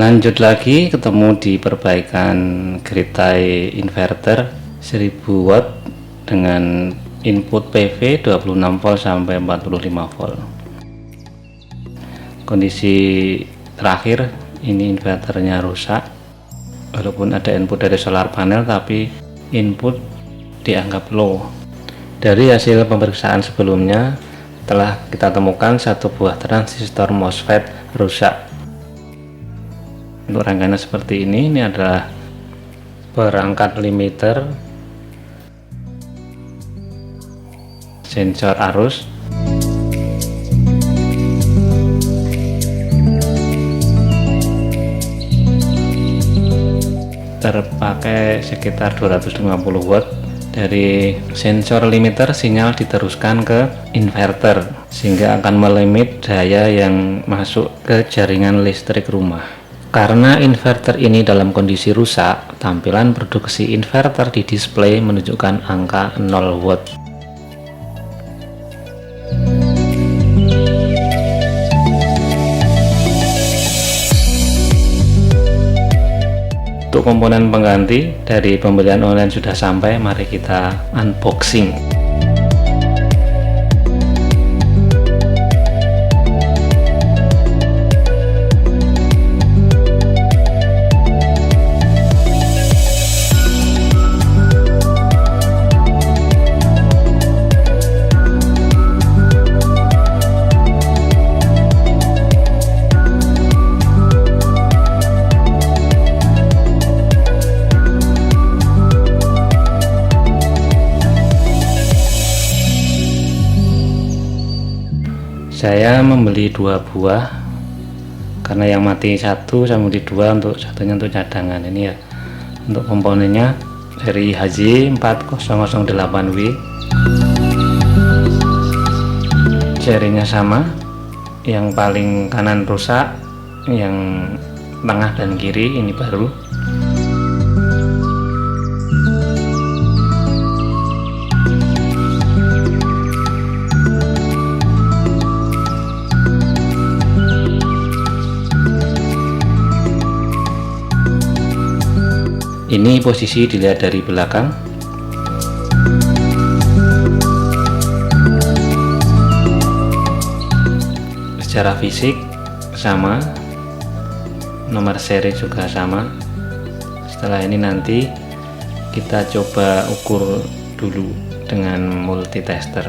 Lanjut lagi ketemu di perbaikan grid tie inverter 1000 watt dengan input PV 26 volt sampai 45 volt. Kondisi terakhir ini inverternya rusak, walaupun ada input dari solar panel tapi input dianggap low. Dari hasil pemeriksaan sebelumnya telah kita temukan satu buah transistor MOSFET rusak. Untuk rangkaiannya seperti ini adalah perangkat limiter, sensor arus, terpakai sekitar 250 watt. Dari sensor limiter sinyal diteruskan ke inverter sehingga akan melimit daya yang masuk ke jaringan listrik rumah. Karena inverter ini dalam kondisi rusak, tampilan produksi inverter di display menunjukkan angka 0 watt. Untuk komponen pengganti dari pembelian online sudah sampai, mari kita unboxing. Saya membeli 2 buah karena yang mati satu, saya membeli 2 untuk satunya untuk cadangan. Ini ya untuk komponennya dari HJ4008W, serinya sama, yang paling kanan rusak, yang tengah dan kiri ini baru. Ini posisi dilihat dari belakang. Secara fisik sama, nomor seri juga sama. Setelah ini nanti kita coba ukur dulu dengan multitester.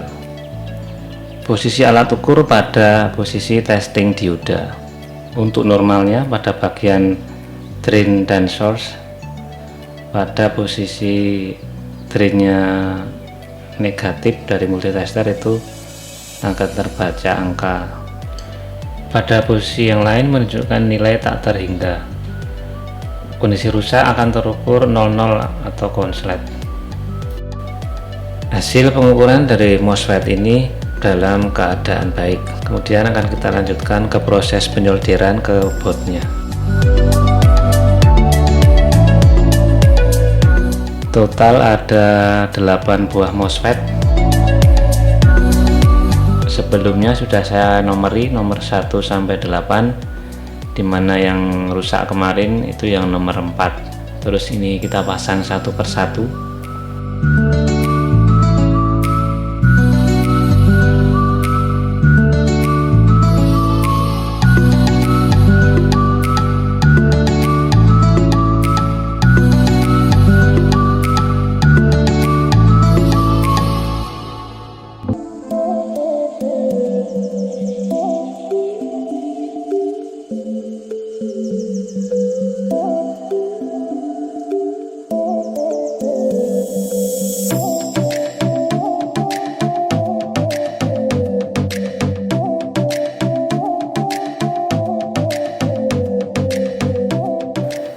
Posisi alat ukur pada posisi testing dioda. Untuk normalnya pada bagian drain dan source, pada posisi drainnya negatif dari multitester itu akan terbaca angka. Pada posisi yang lain menunjukkan nilai tak terhingga. Kondisi rusak akan terukur 00 atau konslet. Hasil pengukuran dari MOSFET ini dalam keadaan baik. Kemudian akan kita lanjutkan ke proses penyolderan ke boardnya. Total ada 8 buah MOSFET. Sebelumnya sudah saya nomori nomor 1 sampai 8, dimana yang rusak kemarin itu yang nomor 4. Terus ini kita pasang satu persatu.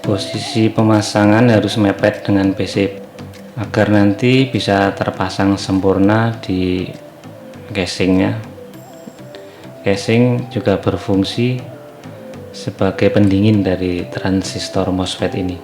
Posisi pemasangan harus mepet dengan PC agar nanti bisa terpasang sempurna di casingnya. Casing juga berfungsi sebagai pendingin dari transistor MOSFET ini.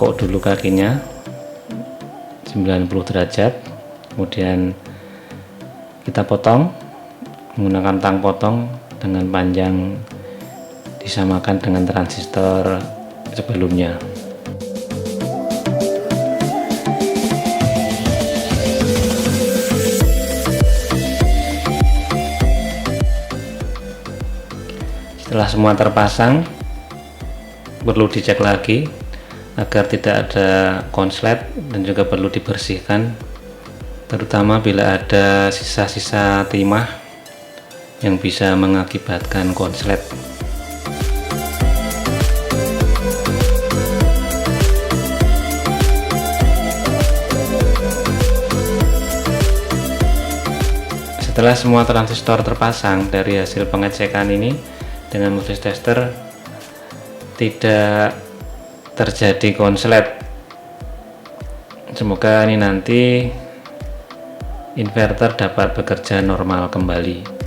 tekuk dulu kakinya 90 derajat, kemudian kita potong menggunakan tang potong dengan panjang disamakan dengan transistor sebelumnya. Setelah semua terpasang, perlu dicek lagi agar tidak ada konslet dan juga perlu dibersihkan, terutama bila ada sisa-sisa timah yang bisa mengakibatkan konslet. Setelah semua transistor terpasang, dari hasil pengecekan ini dengan multi tester tidak terjadi konslet. Semoga ini nanti inverter dapat bekerja normal kembali.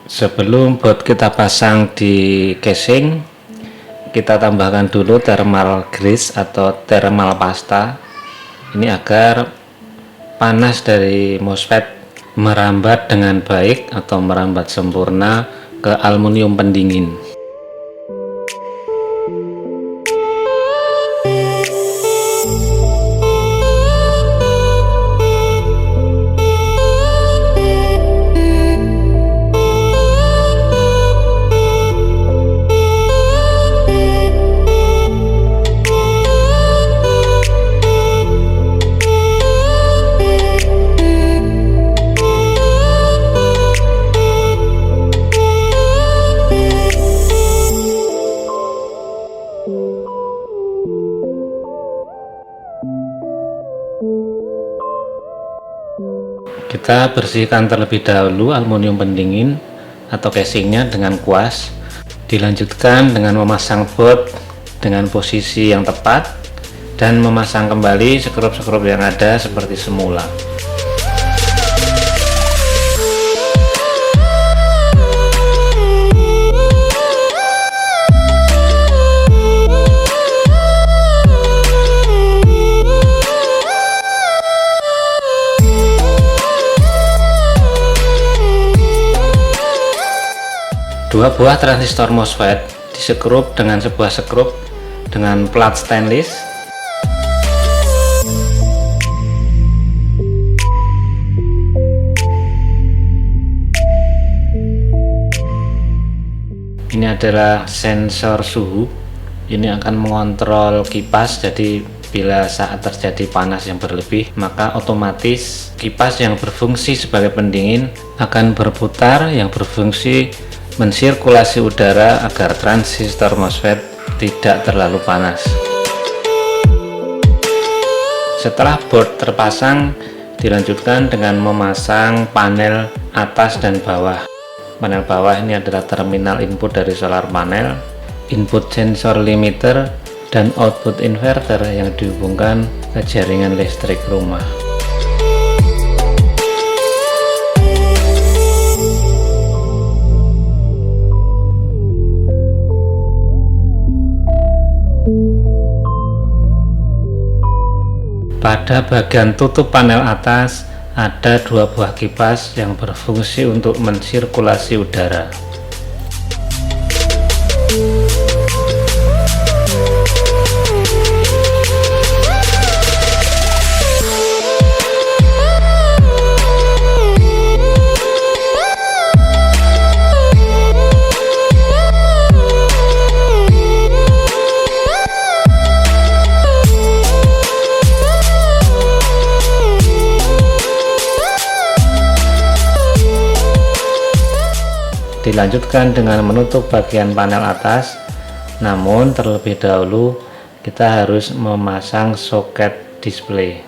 Sebelum baut kita pasang di casing, kita tambahkan dulu thermal grease atau thermal pasta. Ini agar panas dari MOSFET merambat dengan baik atau merambat sempurna ke aluminium pendingin. Kita bersihkan terlebih dahulu aluminium pendingin atau casingnya dengan kuas. Dilanjutkan dengan memasang baut dengan posisi yang tepat dan memasang kembali sekrup-sekrup yang ada seperti semula. Dua buah transistor MOSFET disekrup dengan sebuah sekrup dengan plat stainless. Ini adalah sensor suhu. Ini akan mengontrol kipas, jadi bila saat terjadi panas yang berlebih, maka otomatis kipas yang berfungsi sebagai pendingin akan berputar yang berfungsi mensirkulasi udara agar transistor MOSFET tidak terlalu panas. Setelah board terpasang, dilanjutkan dengan memasang panel atas dan bawah. Panel bawah ini adalah terminal input dari solar panel, input sensor limiter, dan output inverter yang dihubungkan ke jaringan listrik rumah. Pada bagian tutup panel atas ada dua buah kipas yang berfungsi untuk mensirkulasi udara. Dilanjutkan dengan menutup bagian panel atas, namun terlebih dahulu kita harus memasang soket display.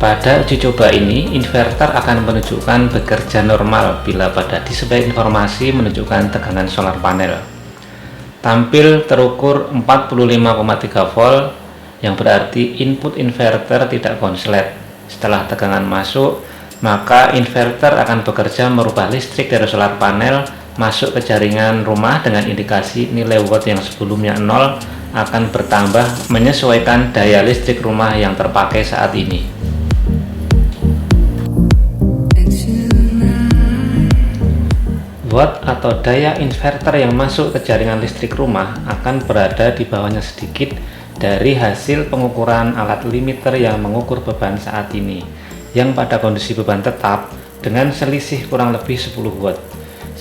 Pada uji coba ini, inverter akan menunjukkan bekerja normal bila pada display informasi menunjukkan tegangan solar panel. Tampil terukur 45,3 volt, yang berarti input inverter tidak konslet. Setelah tegangan masuk, maka inverter akan bekerja merubah listrik dari solar panel masuk ke jaringan rumah dengan indikasi nilai watt yang sebelumnya 0 akan bertambah menyesuaikan daya listrik rumah yang terpakai saat ini. Watt atau daya inverter yang masuk ke jaringan listrik rumah akan berada di bawahnya sedikit dari hasil pengukuran alat limiter yang mengukur beban saat ini, yang pada kondisi beban tetap dengan selisih kurang lebih 10 watt,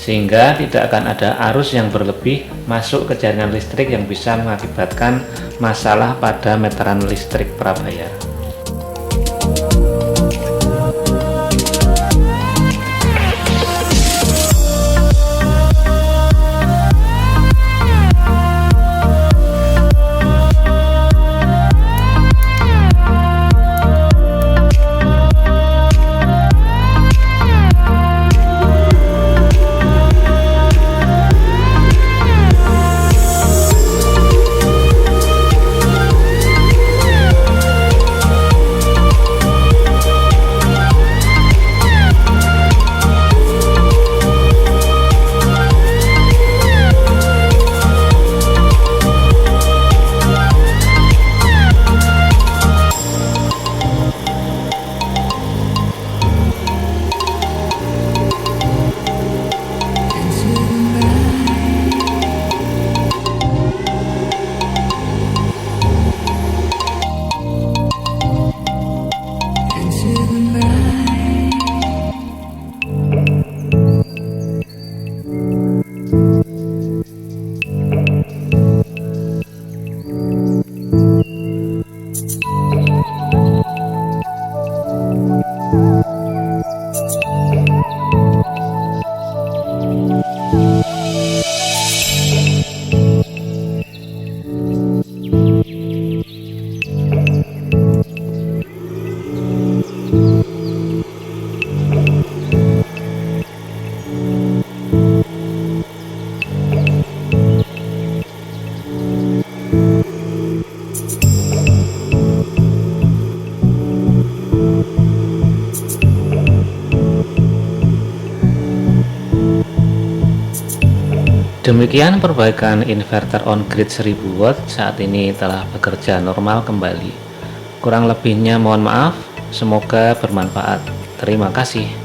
sehingga tidak akan ada arus yang berlebih masuk ke jaringan listrik yang bisa mengakibatkan masalah pada meteran listrik prabayar. Demikian perbaikan inverter on-grid 1000 watt saat ini telah bekerja normal kembali. Kurang lebihnya mohon maaf, semoga bermanfaat. Terima kasih.